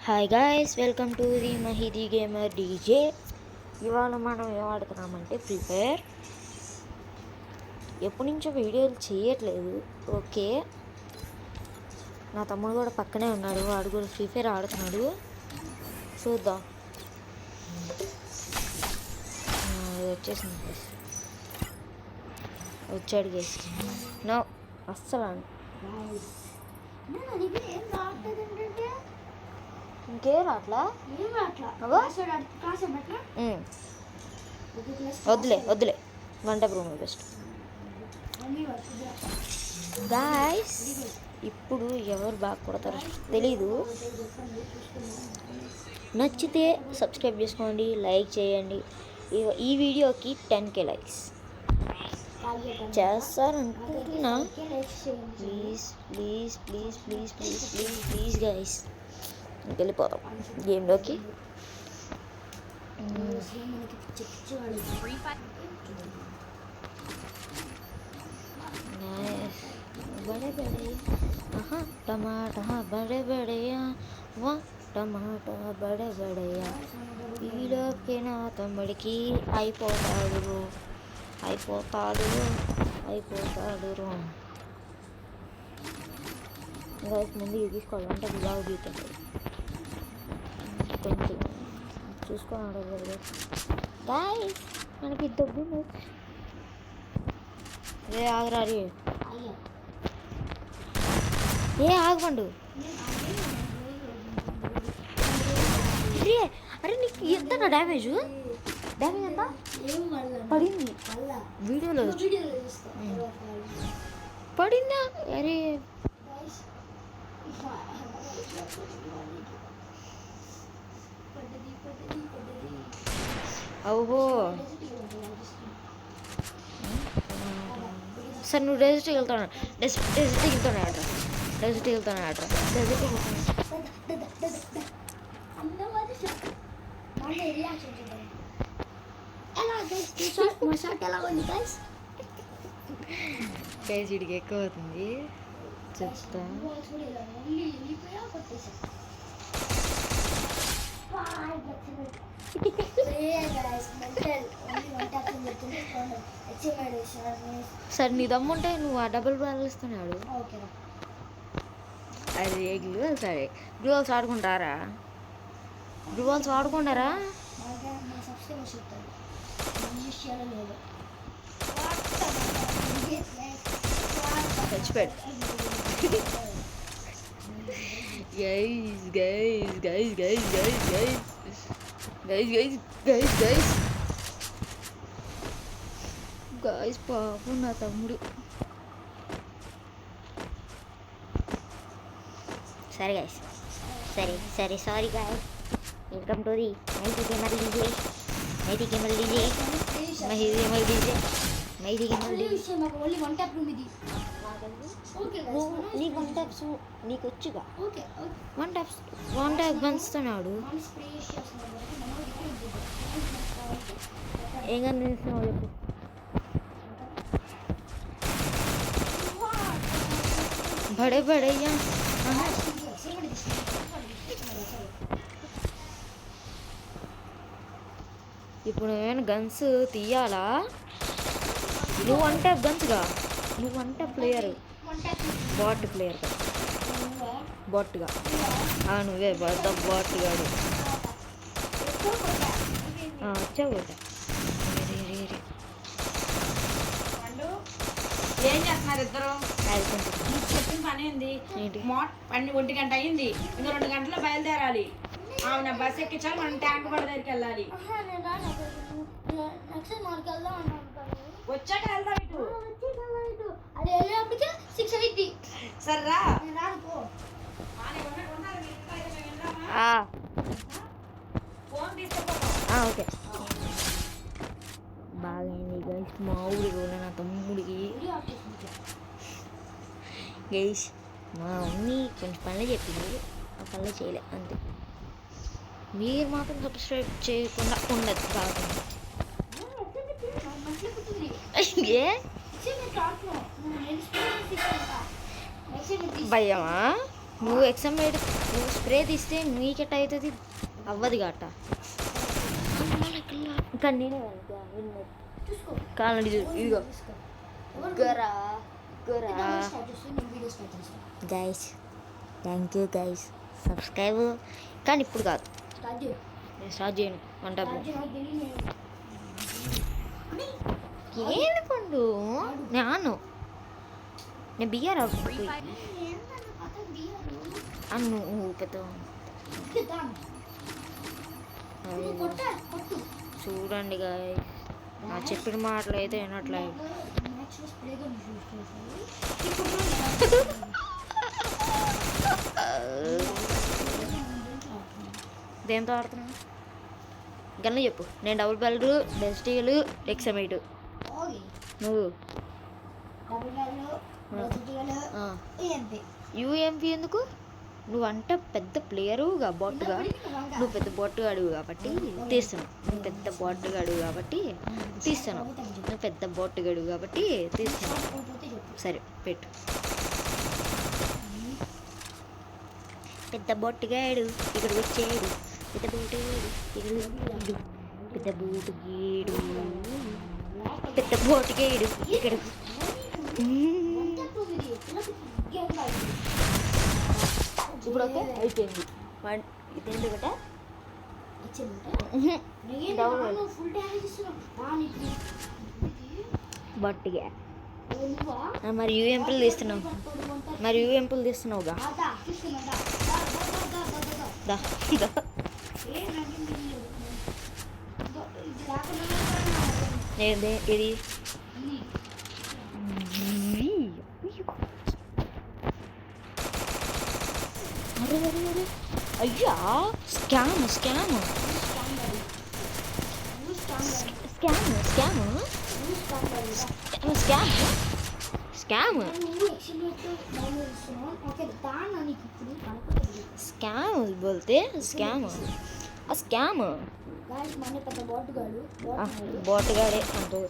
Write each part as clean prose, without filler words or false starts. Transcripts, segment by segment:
Hi guys, welcome to the Mahidi gamer DJ. ఇవాళ మనం ఏం ఆడుతున్నామంటే ఫ్రీ ఫైర్. ఎప్పటి నుంచో వీడియోలు చేయట్లేదు. ఓకే, నా తమ్ముడు కూడా పక్కనే ఉన్నాడు, వాడు కూడా ఫ్రీ ఫైర్ ఆడుతున్నాడు. చూద్దాం. వచ్చేసింది, వచ్చాడు గేస్. నో అస్సలు ఇంకేం అట్లా వద్దులే వంట రూమ్ బెస్ట్. గాయ్స్, ఇప్పుడు ఎవరు బాగా కొడతారో తెలీదు. నచ్చితే సబ్స్క్రైబ్ చేసుకోండి, లైక్ చేయండి. ఈ వీడియోకి 10K లైక్స్ చేస్తారనుకుంటున్నా. ప్లీజ్ గాయ్స్, వెళ్ళిపోతాం గేమ్లోకి. बड़े बड़े टमाटा बड़े बड़े वहाँ टमाटा बड़े बड़े ఈలోకి నా తమ్ముడికి అయిపోతాడు. ముందు ఇది తీసుకోవాలి అంటే బిలావ్ గీతండి కొంచెం చూసుకోవాలి కదా గాయ్స్. మనకి దొబ్బు ఆగరారి ఆగమండు. అరే నీకు ఎంత డ్యామేజ్ ఎంత పడింది? వీడియోలో పడిందా? అరే ఓహో, సార్ నువ్వు డెజర్ట్కి వెళ్తాను. డెజర్ట్కి వెళ్తాను ఆడ్రా. గైస్ వీడికి ఎక్కువ అవుతుంది చెప్తా. సరే నీ దమ్ముంటే నువ్వు ఆ డబుల్ బాల్ ఇస్తున్నాడు. అది గ్లూవల్స్ గ్లూవల్స్ ఆడుకుంటారా? గ్లూవల్స్ ఆడుకుంటారా? చచ్చిపోయాడు. గైస్ పాపం నా తమ్ముడు. సరే గైస్, సరే sorry guys. Welcome to the Mahidi gamer DJ. నీకు వచ్చుగా వన్ ట్యాప్ గన్స్తున్నాడు. ఏం కనిపిస్తున్నావు చెప్పు. బడేయ్యా ఇప్పుడు ఏమైనా గన్స్ తీయాలా? నువ్వు వన్ ట్యాప్ గన్స్గా, నువ్వు one tap player, bot player బాట్గా నువ్వే బాట్గా వచ్చావు కదా. ఏం చేస్తున్నారు ఇద్దరు? చెప్పిన పని ఉంది. 1 గంట అయింది, ఇంకో 2 గంటల్లో బయలుదేరాలి. అవునా, బస్ ఎక్కించాలి, మనం ట్యాంక్ బండ్ దగ్గరికి వెళ్ళాలి. వచ్చాక వెళ్దాం. ఇటు సర్రా ఫోన్ తీసుకుపోతాం. ఓకే, బాగైంది గైస్. మా ఊరికి కూడా నా తమ్ముడికి గైస్ మా మమ్మీ కొంచెం పనులు చెప్పింది, ఆ పనులు చేయలే అంతే. మీరు మాత్రం సబ్స్క్రైబ్ చేయకుండా ఉండదు. బాగుంది. భయమా? నువ్వు ఎక్సమైడ్ నువ్వు స్ప్రే తీస్తే నీకెట్ అవుతుంది అవ్వదు గట్ట ఇంకా నేనే కాలండి ఇదిగో గరా గరా guys thank you guys subscribe కానీ ఇప్పుడు కాదు నేను స్టార్ట్ చేయను వంట ఏంది పండు నేను బియ్యారా అన్ను పెద్ద చూడండి గాయ్ నా చెప్పిన మాటలు అయితే వినట్లేదు దేంతో ఆడుతున్నాను గన్న చెప్పు నేను డబుల్ బెల్ట్ డెస్టీలు ఎక్సమైట్ నువ్వు యూఎంపీ ఎందుకు నువ్వంట పెద్ద ప్లేయరుగా బొట్టుగా నువ్వు పెద్ద బొట్టుగాడు కాబట్టి తీస్తున్నావు నువ్వు పెద్ద బొట్టుగాడు కాబట్టి తీస్తున్నావు నువ్వు పెద్ద బొట్టుగాడు కాబట్టి తీస్తున్నావు సరే పెట్టు పెద్ద బొట్టుగాడు ఇక్కడికి వచ్చాడు పెద్ద బోటుగాడు ఇక్కడ పెద్ద బోటుగాడు పెద్ద బోటుగాడు ఇక్కడ ఇప్పుడు ఓకే అయిపోయింది ఇదేంటి ఒకట బొట్టుగా మరి యూఎంపులు తీస్తున్నావు మరి యూఎంపులు తీస్తున్నావుగా దా ఏది ఇది అరే అరే అరే అయ్యా scam scam scam scam scam scam scam బోల్తే స్కామ్ స్కామ్ బోటుగాడే అంటే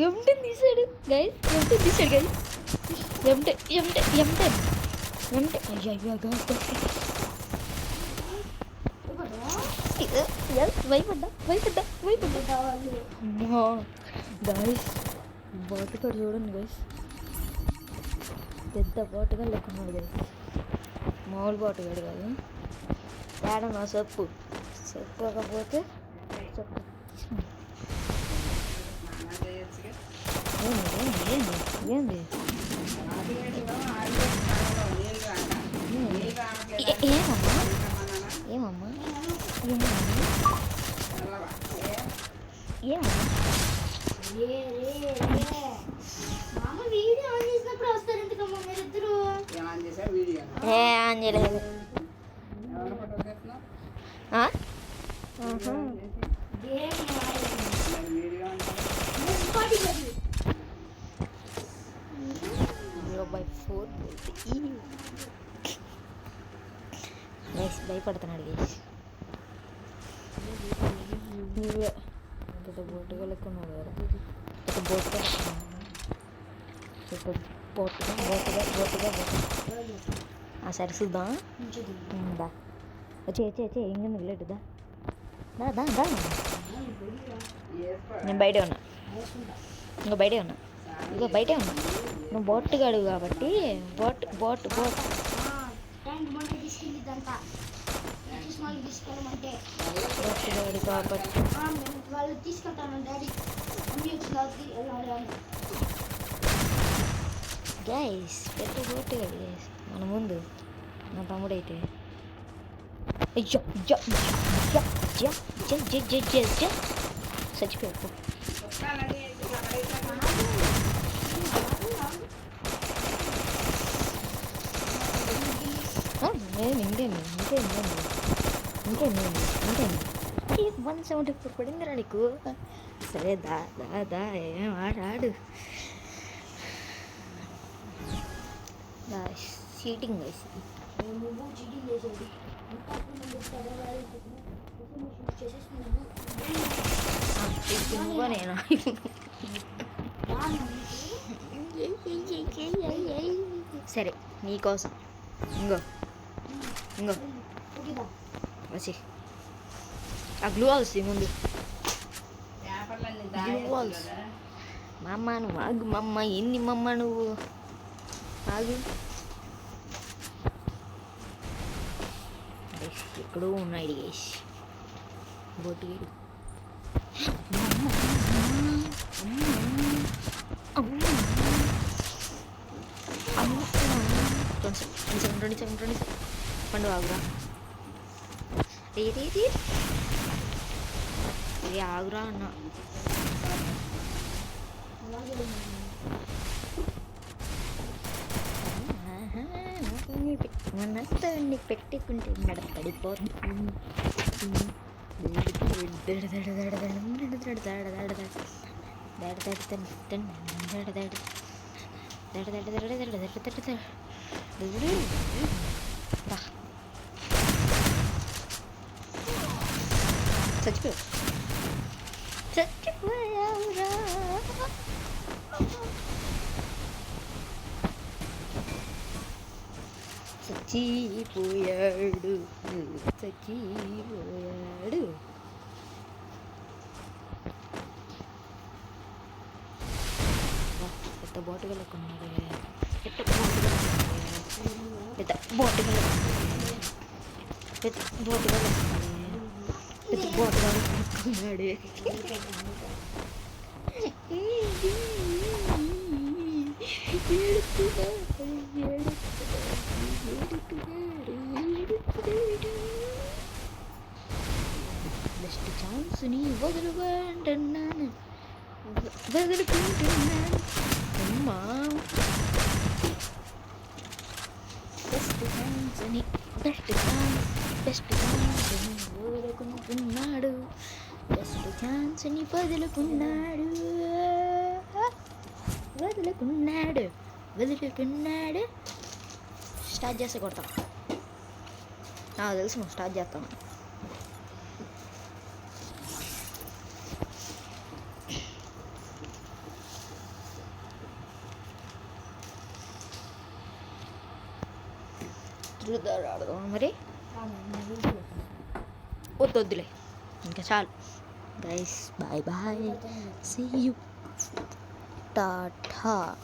ఎంటే తీసాడు గైస్ ఎంటే తీసాడు గైస్ ఎంటే ఎంటే ఎంటే ఎంటే అయ్యో అయ్యో గైస్ భయపడ్డా భయపడ్డా భయపడ్డా గైస్ బోటుగాడు చూడండి గైస్ పెద్ద బోటుగా లెక్కున్నాడు గైస్ మామూలు బోటుగాడు కాదు తేడా నా చెప్పు చెప్పకపోతే చెప్పు ఏంది ఏంది ఏమమ్మా ఏమమ్మా ఏమమ్మా ఆంజలేదు భయపడుతున్నాడు గేసి నువ్వే పెద్ద బోటుగా లెక్కున్నాడు కదా పెద్ద బోటుగా పెద్ద బోటుగా బోటుగా బోటుగా బోటుగా సరే చూద్దాం దా వచ్చే ఇంకెందుకు లేటు దా దా దా నేను బయటే ఉన్నా ఇంకా బయటే ఉన్నా ఇగో బయటే ఉన్నా నువ్వు బోటుగాడు కాబట్టి బోట్ బోట్ బోట్ బోటుగాడు కాబట్టి గైస్ పెద్ద బోటుగాడు గైస్ మన ముందు నా తమ్ముడైతే అయ్యో చచ్చిపోయాడు ఇంకేంది 174 పడిందిరా నీకు సరే దా దా దా ఏం ఆడు గాయస్ చీటింగ్ గైస్ నువ్వు చీటింగ్ చేసేది ఇంకా చేసేసి నువ్వు నేను సరే నీకోసం ఇంగో ఇంగో వచ్చి ఆ గ్లూ హౌస్ ముందు గ్లూ హౌస్ మా అమ్మ నువ్వు ఆగు మా అమ్మ ఎన్ని మా అమ్మ నువ్వు ఆగు ఎక్కడో ఉన్నాడు గేష్ బొట్టుగేడు రెండు పండు ఆగురా రే ఆగురా అన్న మనతో పెట్టుకుంటే నడ పడిపోతుంది చచ్చిపోయావురా చచ్చిపోయాడు పెద్ద బాటుగా లెక్కున్నాడు పెద్ద బాటుగా లెక్కున్నాడు బెస్ట్ ఛాన్స్ని వదులుకుంటున్నాను అమ్మా బెస్ట్ ఛాన్స్ని వదులుకుంటున్నాడు బెస్ట్ ఛాన్స్ని వదులుకున్నాడు స్టార్ట్ చేస్తే కొడతాం నాకు తెలుసు నువ్వు స్టార్ట్ చేస్తాను ధృదారు ఆడదాం మరి వద్దులే ఇంకా చాలు guys bye see you Tata